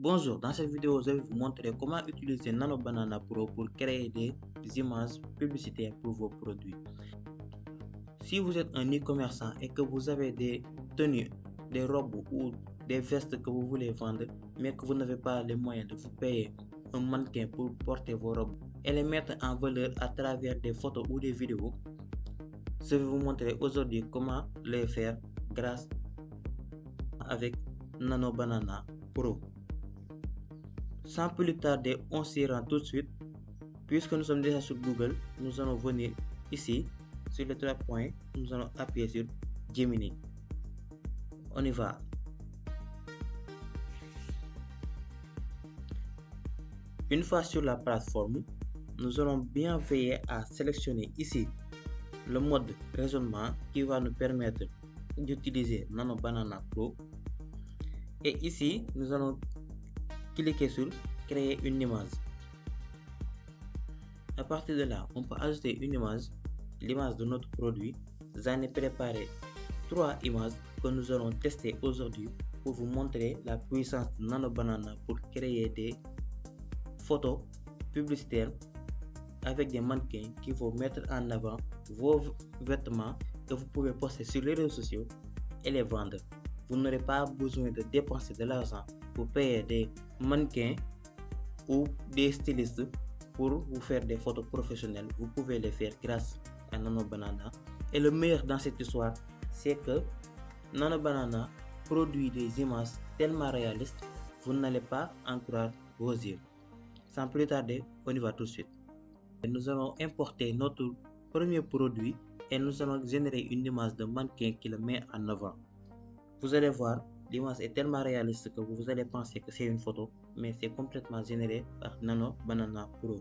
Bonjour, dans cette vidéo, je vais vous montrer comment utiliser Nano Banana Pro pour créer des images publicitaires pour vos produits. Si vous êtes un e-commerçant et que vous avez des tenues, des robes ou des vestes que vous voulez vendre, mais que vous n'avez pas les moyens de vous payer un mannequin pour porter vos robes et les mettre en valeur à travers des photos ou des vidéos, je vais vous montrer aujourd'hui comment les faire grâce avec Nano Banana Pro. Sans plus tarder, on s'y rend tout de suite. Puisque nous sommes déjà sur Google, nous allons venir ici, sur les trois points, nous allons appuyer sur Gemini. On y va. Une fois sur la plateforme, nous allons bien veiller à sélectionner ici le mode raisonnement qui va nous permettre d'utiliser Nano Banana Pro. Et ici, nous allons cliquer sur créer une image. À partir de là, on peut ajouter une image, l'image de notre produit. J'en ai préparé 3 images que nous allons tester aujourd'hui pour vous montrer la puissance de Nano Banana pour créer des photos publicitaires avec des mannequins qui vont mettre en avant vos vêtements que vous pouvez poster sur les réseaux sociaux et les vendre. Vous n'aurez pas besoin de dépenser de l'argent pour payer des mannequins ou des stylistes pour vous faire des photos professionnelles. Vous pouvez les faire grâce à Nano Banana. Et le meilleur dans cette histoire, c'est que Nano Banana produit des images tellement réalistes, vous n'allez pas en croire vos yeux. Sans plus tarder, on y va tout de suite. Nous allons importer notre premier produit et nous allons générer une image de mannequin qui le met en avant. Vous allez voir, l'image est tellement réaliste que vous allez penser que c'est une photo, mais c'est complètement généré par Nano Banana Pro.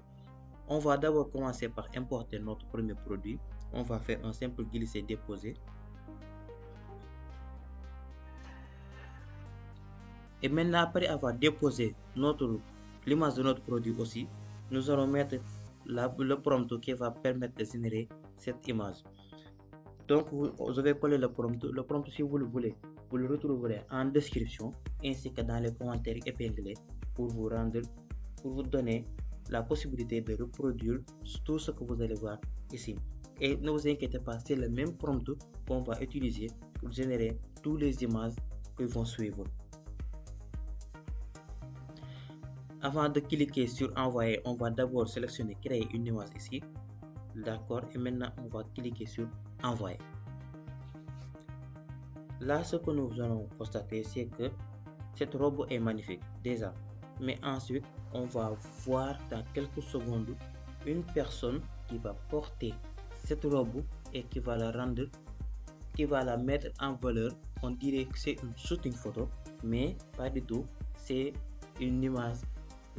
On va d'abord commencer par importer notre premier produit. On va faire un simple glisser-déposer. Et maintenant, après avoir déposé l'image de notre produit aussi, nous allons mettre le prompt qui va permettre de générer cette image. Donc, je vais coller le prompt. Le prompt, si vous le voulez, vous le retrouverez en description ainsi que dans les commentaires épinglés pour vous donner la possibilité de reproduire tout ce que vous allez voir ici. Et ne vous inquiétez pas, c'est le même prompt qu'on va utiliser pour générer toutes les images qui vont suivre. Avant de cliquer sur envoyer, on va d'abord sélectionner créer une image ici. D'accord, et maintenant on va cliquer sur envoyer. Là, ce que nous allons constater, c'est que cette robe est magnifique déjà. Mais ensuite, on va voir dans quelques secondes une personne qui va porter cette robe et qui va la mettre en valeur. On dirait que c'est une shooting photo, mais pas du tout. C'est une image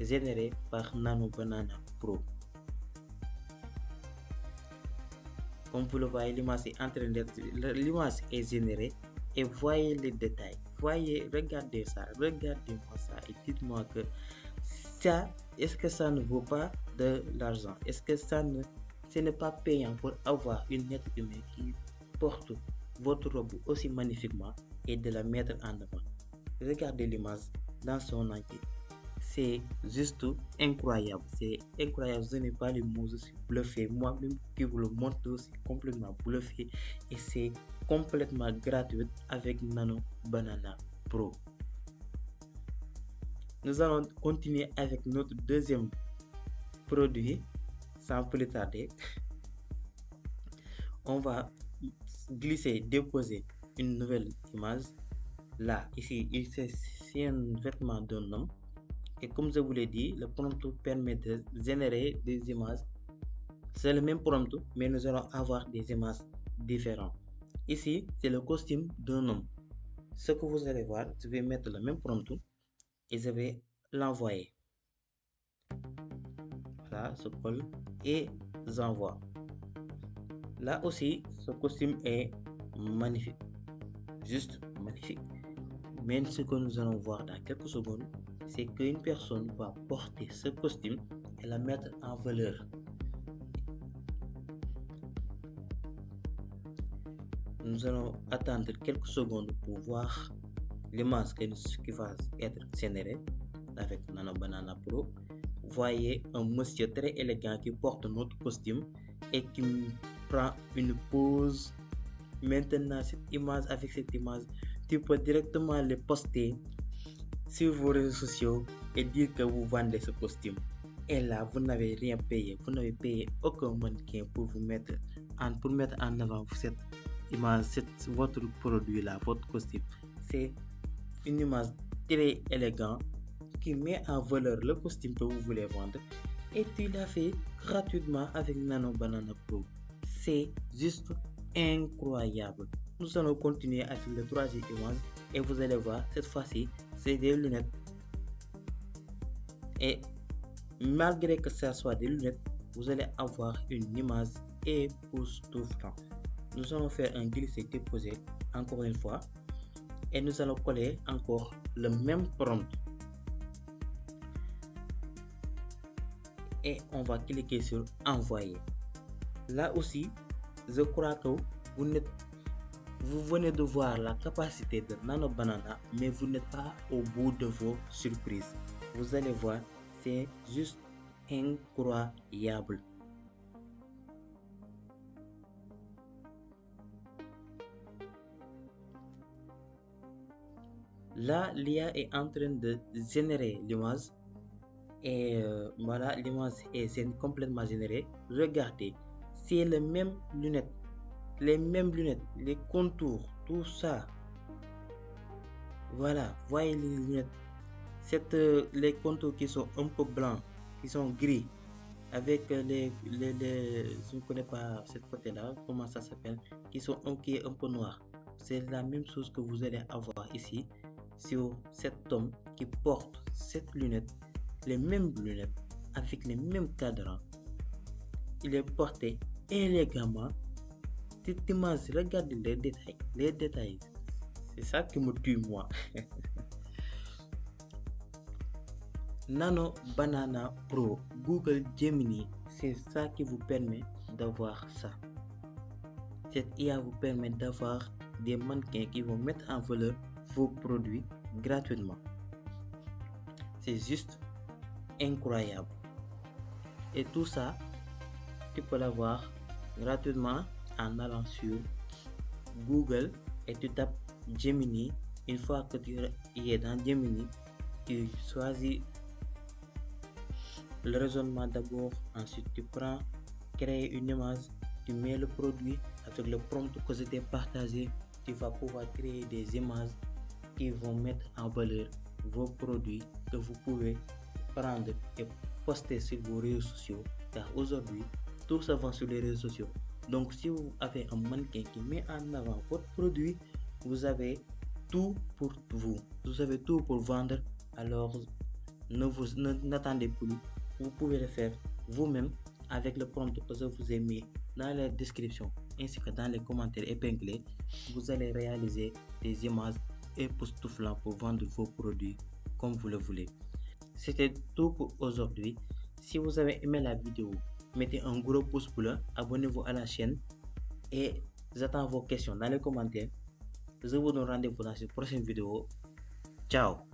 générée par Nano Banana Pro. Comme vous le voyez, l'image est générée et voyez les détails. Regardez ça, regardez-moi ça et dites-moi que ça, est-ce que ça ne vaut pas de l'argent? Est-ce que ce n'est pas payant pour avoir une être humaine qui porte votre robe aussi magnifiquement et de la mettre en avant? Regardez l'image dans son entier. C'est juste incroyable. C'est incroyable. Je n'ai pas les mots, je suis bluffé. Moi-même qui vous le montre, je suis complètement bluffé. Et c'est complètement gratuit avec Nano Banana Pro. Nous allons continuer avec notre deuxième produit sans plus tarder. On va glisser, déposer une nouvelle image. Là, ici, c'est un vêtement d'un homme. Et comme je vous l'ai dit, le prompt permet de générer des images. C'est le même prompt, mais nous allons avoir des images différentes. Ici, c'est le costume d'un homme. Ce que vous allez voir, je vais mettre le même prompt et je vais l'envoyer. Voilà, je colle et j'envoie. Là aussi, ce costume est magnifique. Juste magnifique. Mais ce que nous allons voir dans quelques secondes, c'est qu'une personne va porter ce costume et la mettre en valeur. Nous allons attendre quelques secondes pour voir l'image qui va être générée. avec Nano Banana Pro. Voyez un monsieur très élégant qui porte notre costume et qui prend une pause. Maintenant, avec cette image, tu peux directement le poster sur vos réseaux sociaux et dire que vous vendez ce costume. Et là, vous n'avez rien payé. Vous n'avez payé aucun mannequin pour mettre en avant cette image, votre produit là, votre costume. C'est une image très élégante qui met en valeur le costume que vous voulez vendre et tu l'as fait gratuitement avec Nano Banana Pro. C'est juste incroyable. Nous allons continuer avec le troisième image et vous allez voir, cette fois-ci, c'est des lunettes. Et malgré que ça soit des lunettes, vous allez avoir une image époustouflante. Nous allons faire un glisser-déposer encore une fois et nous allons coller encore le même prompt. Et on va cliquer sur envoyer. Là aussi, je crois que vous venez de voir la capacité de Nano Banana, mais vous n'êtes pas au bout de vos surprises. Vous allez voir, c'est juste incroyable. Là, l'IA est en train de générer l'image. Et voilà, l'image est complètement générée. Regardez, c'est les mêmes lunettes, les contours, tout ça. Voilà, voyez les lunettes. Les contours qui sont un peu blancs, qui sont gris, avec je ne connais pas cette côté-là, comment ça s'appelle, qui est un peu noir. C'est la même chose que vous allez avoir ici sur cet homme qui porte cette lunette. Les mêmes lunettes avec les mêmes cadrans. Il est porté élégamment. Cette image, regardez les détails. C'est ça qui me tue moi. Nano Banana Pro, Google Gemini, c'est ça qui vous permet d'avoir ça. Cette IA vous permet d'avoir des mannequins qui vont mettre en valeur vos produits gratuitement. C'est juste incroyable. Et tout ça, tu peux l'avoir gratuitement en allant sur Google et tu tapes Gemini. Une fois que tu es dans Gemini, tu choisis le raisonnement d'abord. Ensuite, tu prends, créer une image, tu mets le produit avec le prompt que je t'ai partagé. Tu vas pouvoir créer des images qui vont mettre en valeur vos produits que vous pouvez prendre et poster sur vos réseaux sociaux, car aujourd'hui tout se vend sur les réseaux sociaux. Donc si vous avez un mannequin qui met en avant votre produit, vous avez tout pour vous avez tout pour vendre. Alors n'attendez plus, vous pouvez le faire vous-même avec le prompt que je vous ai mis dans la description ainsi que dans les commentaires épinglés. Vous allez réaliser des images époustouflantes pour vendre vos produits comme vous le voulez. C'était tout pour aujourd'hui. Si vous avez aimé la vidéo, mettez un gros pouce bleu, abonnez-vous à la chaîne et j'attends vos questions dans les commentaires. Je vous donne rendez-vous dans une prochaine vidéo. Ciao.